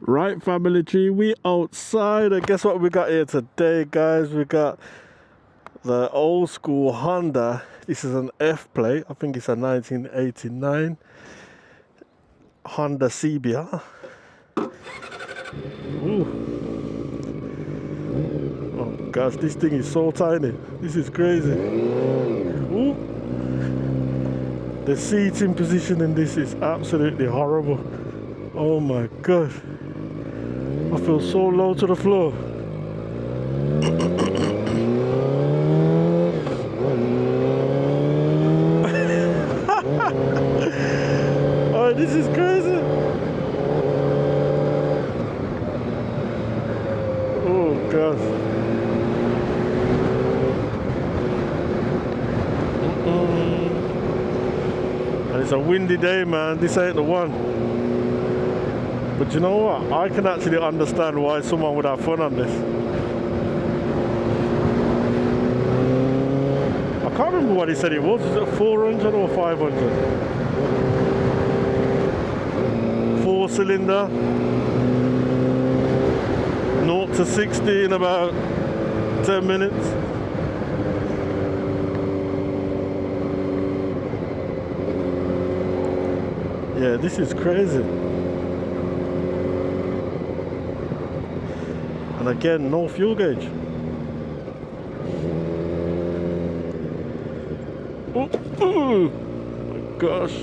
Right, family tree, we outside, and guess what we got here today, guys? We got the old school Honda. This is an F plate. I think it's a 1989 Honda CBR. Ooh. Oh gosh, this thing is so tiny. This is crazy. Ooh. The seating position in this is absolutely horrible. Oh my god. I feel so low to the floor. Oh, this is crazy. Oh gosh. And it's a windy day, man. This ain't the one. But you know what? I can actually understand why someone would have fun on this. I can't remember what he said it was. Is it 400 or 500? 4-cylinder. 0 to 60 in about 10 minutes. Yeah, this is crazy. And again, no fuel gauge. Oh, oh my gosh.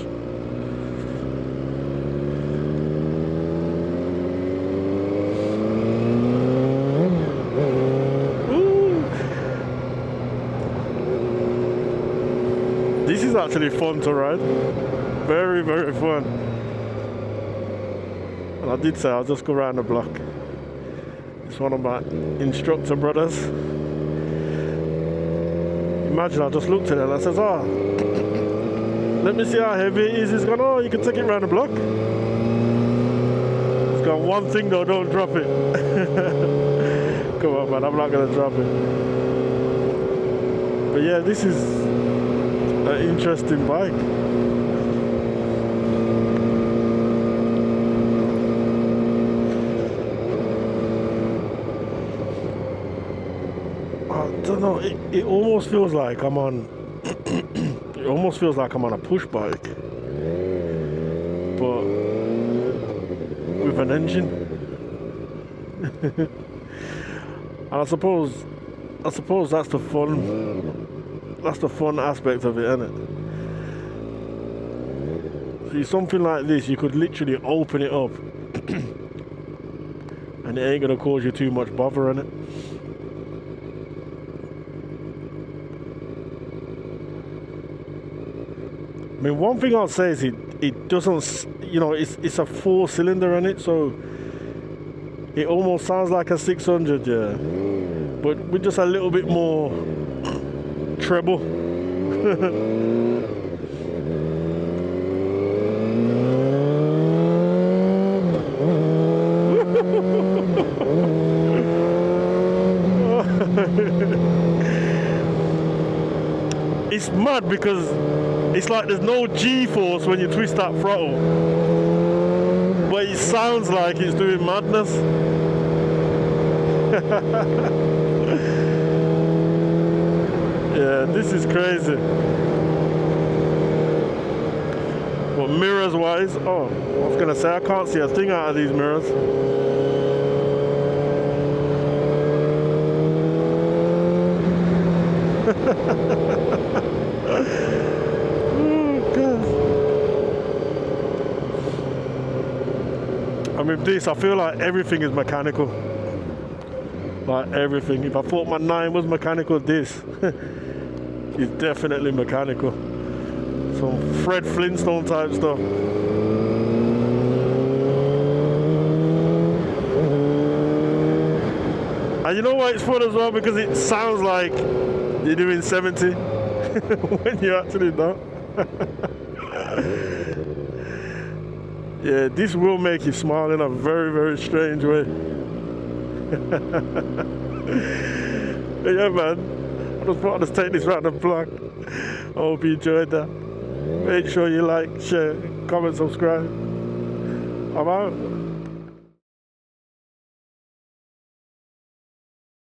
Ooh. This is actually fun to ride. Very, very fun. And I did say I'll just go around the block. It's one of my instructor brothers. Imagine I just looked at it and I says, oh, let me see how heavy it is. He's gone, oh, you can take it around the block. He's gone, one thing though, don't drop it. Come on, man, I'm not going to drop it. But yeah, this is an interesting bike. I don't know, it almost feels like I'm on it almost feels like I'm on a push bike, but with an engine. And I suppose that's the fun aspect of it, isn't it? See, something like this you could literally open it up and it ain't gonna cause you too much bother in it. I mean, one thing I'll say is it doesn't, you know, it's a 4-cylinder in it, so it almost sounds like a 600, yeah, but with just a little bit more treble. It's mad because it's like there's no G-force when you twist that throttle, but it sounds like it's doing madness. Yeah, this is crazy. But mirrors wise, oh, I was gonna say I can't see a thing out of these mirrors. And with this, I feel like everything is mechanical. Like everything. If I thought my 9 was mechanical, this is definitely mechanical. Some Fred Flintstone type stuff. And you know why it's fun as well? Because it sounds like you're doing 70 when you're actually not. Yeah, this will make you smile in a very, very strange way. Yeah, man. I just thought I'd just take this round the block. I hope you enjoyed that. Make sure you like, share, comment, subscribe. I'm out.